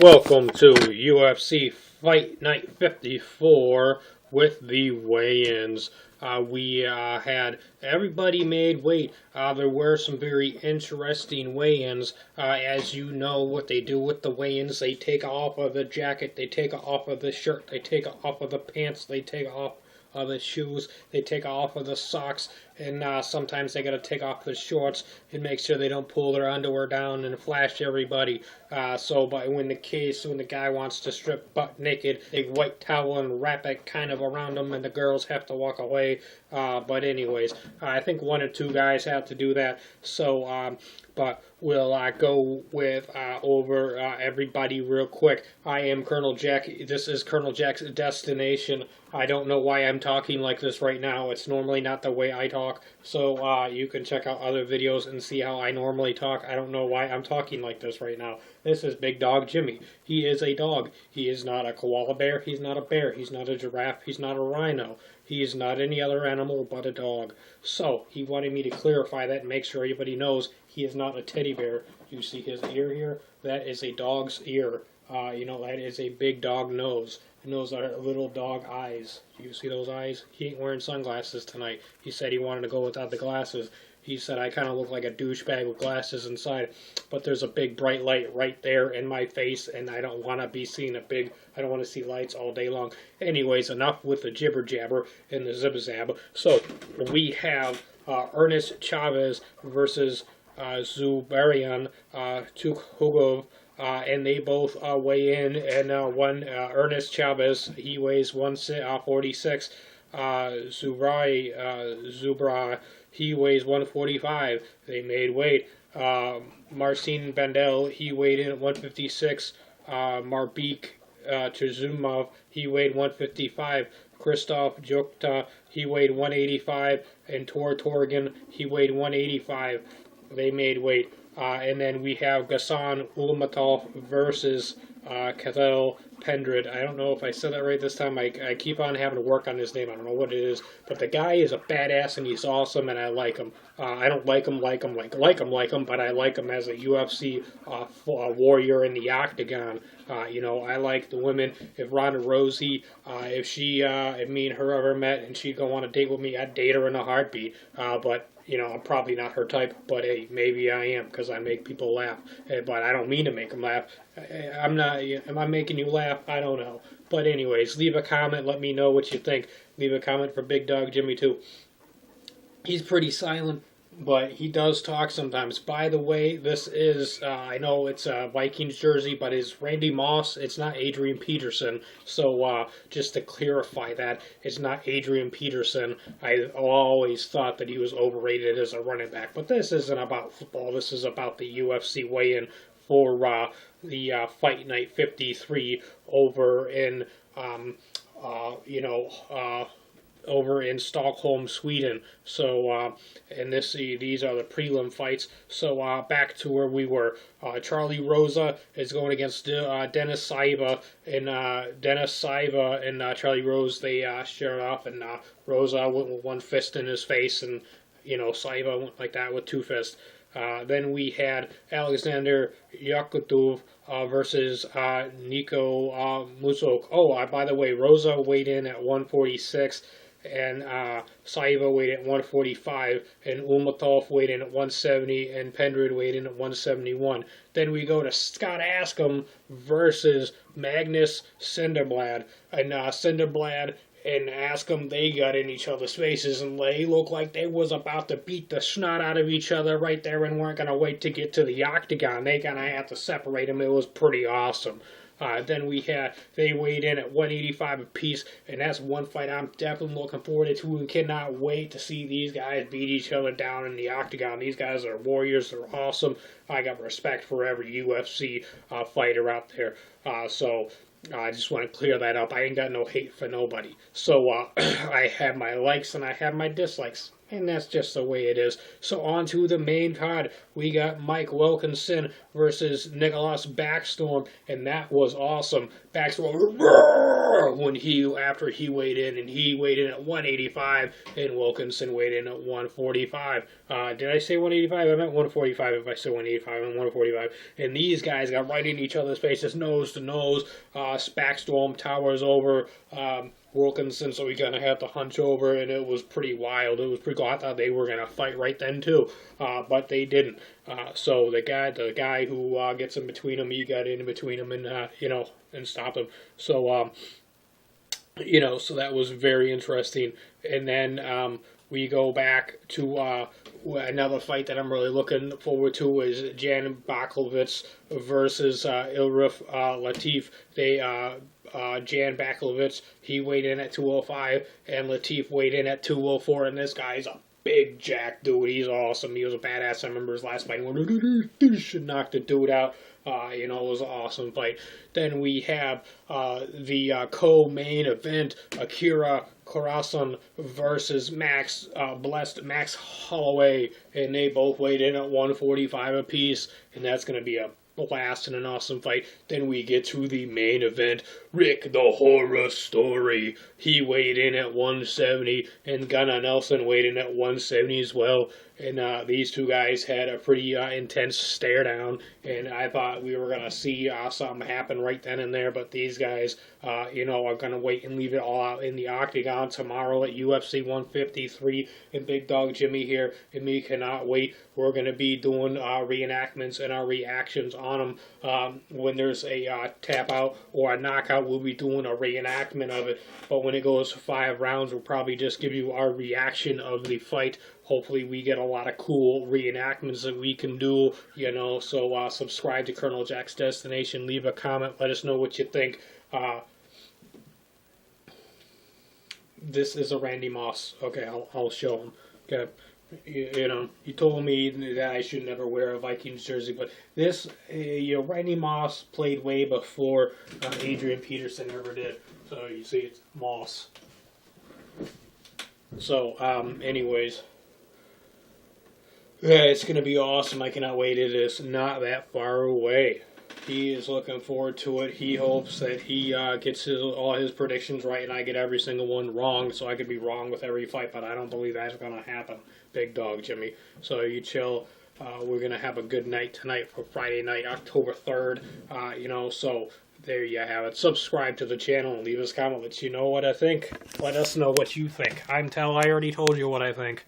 Welcome to UFC Fight Night 54 with the weigh-ins. We had everybody made weight. There were some very interesting weigh-ins. As you know, what they do with the weigh-ins, they take off of the jacket, they take off of the shirt, they take off of the pants, they take off of the shoes, they take off of the socks, and sometimes they gotta take off the shorts and make sure they don't pull their underwear down and flash everybody. But when the guy wants to strip butt naked, a white towel and wrap it kind of around them, and the girls have to walk away. But anyways, I think one or two guys have to do that. But we'll go with over everybody real quick. I am Colonel Jack. This is Colonel Jack's destination. I don't know why I'm talking like this right now. It's normally not the way I talk. So you can check out other videos and see how I normally talk. I don't know why I'm talking like this right now. This is Big Dog Jimmy. He is a dog. He is not a koala bear. He's not a bear. He's not a giraffe. He's not a rhino. He is not any other animal but a dog. So he wanted me to clarify that and make sure everybody knows he is not a teddy bear. You see his ear here? That is a dog's ear. That is a big dog nose. And those are little dog eyes. Do you see those eyes? He ain't wearing sunglasses tonight. He said he wanted to go without the glasses. He said I kind of look like a douchebag with glasses inside, but there's a big bright light right there in my face, and I don't want to be seeing I don't want to see lights all day long. Anyways, enough with the jibber jabber and the zib zab. So we have Ernest Chavez versus Zubarian Tukhugov. And they both weigh in, and Ernest Chavez, he weighs 146. Zubra, he weighs 145. They made weight. Marcin Bandel, he weighed in at 156. Marbek Terzumov, he weighed 155. Christoph Jokta, he weighed 185. And Tor Torgan, he weighed 185. They made weight. And then we have Ghassan Ulmatov versus Kathel Pendred. I don't know if I said that right this time. I keep on having to work on his name. I don't know what it is. But the guy is a badass and he's awesome and I like him. I don't like him, but I like him as a UFC warrior in the octagon. I like the women. If Ronda Rousey, if me and her ever met and she'd go on a date with me, I'd date her in a heartbeat. But I'm probably not her type, but hey, maybe I am because I make people laugh. But I don't mean to make them laugh. I'm not. Am I making you laugh? I don't know. But anyways, leave a comment. Let me know what you think. Leave a comment for Big Dog Jimmy too. He's pretty silent, but he does talk sometimes. By the way, this is, I know it's a Vikings jersey, but it's Randy Moss. It's not Adrian Peterson. So just to clarify that, it's not Adrian Peterson. I always thought that he was overrated as a running back. But this isn't about football. This is about the UFC weigh-in for the Fight Night 53 over in, over in Stockholm, Sweden. So, and these are the prelim fights. So, back to where we were. Charlie Rosa is going against Dennis Saiba, and Charlie Rose, they shared off, and Rosa went with one fist in his face, and Saiba went like that with two fists. Then we had Alexander Yakutov versus Nico Musok. Oh, by the way, Rosa weighed in at 146, and Saiba weighed in at 145, and Ulmatov weighed in at 170, and Pendred weighed in at 171. Then we go to Scott Askham versus Magnus Cinderblad, and Cinderblad and Askham, they got in each other's faces, and they looked like they was about to beat the snot out of each other right there and weren't going to wait to get to the octagon. They going to have to separate them. It was pretty awesome. Then they weighed in at 185 apiece, and that's one fight I'm definitely looking forward to and cannot wait to see these guys beat each other down in the octagon. These guys are warriors. They're awesome. I got respect for every UFC fighter out there. I just want to clear that up. I ain't got no hate for nobody. So I have my likes and I have my dislikes. And that's just the way it is. So on to the main card. We got Mike Wilkinson versus Nicholas Backstorm, and that was awesome. Backstorm, after he weighed in, and he weighed in at 185, and Wilkinson weighed in at 145. Did I say 185? I meant 145. If I said 185, I meant 145. And these guys got right in each other's faces, nose to nose. Backstorm towers over Wilkinson, so he kind of had to hunch over, and it was pretty wild. It was pretty cool. I thought they were going to fight right then too, but they didn't. So the guy who gets in between them, he got in between them, and and stopped him. So so that was very interesting. And then we go back to another fight that I'm really looking forward to is Jan Baklovitz versus Ilrif Latif. Jan Baklovitz, he weighed in at 205, and Latif weighed in at 204, and this guy's a big jack dude. He's awesome. He was a badass. I remember his last fight. Should knock the dude out. It was an awesome fight. Then we have the co-main event, Akira Corazon versus Max Holloway, and they both weighed in at 145 apiece, and that's going to be a blast and an awesome fight. Then we get to the main event, Rick the Horror Story. He weighed in at 170, and Gunnar Nelson weighed in at 170 as well. And these two guys had a pretty intense stare down, and I thought we were going to see something happen right then and there, but these guys, are going to wait and leave it all out in the octagon tomorrow at UFC 153, and Big Dog Jimmy here, and me cannot wait. We're going to be doing reenactments and our reactions on them. When there's a tap out or a knockout, we'll be doing a reenactment of it, but when it goes 5 rounds, we'll probably just give you our reaction of the fight. Hopefully we get a lot of cool reenactments that we can do, so subscribe to Colonel Jack's Destination, leave a comment, let us know what you think. This is a Randy Moss. Okay, I'll show him. Okay. He told me that I should never wear a Vikings jersey, but this, Randy Moss played way before Adrian Peterson ever did. So you see, it's Moss. So, anyways. Yeah, it's going to be awesome. I cannot wait. It is not that far away. He is looking forward to it. He hopes that he gets all his predictions right and I get every single one wrong, so I could be wrong with every fight, but I don't believe that's going to happen. Big Dog Jimmy. So you chill. We're going to have a good night tonight for Friday night, October 3rd. So there you have it. Subscribe to the channel and leave us a comment. Let you know what I think. Let us know what you think. I already told you what I think.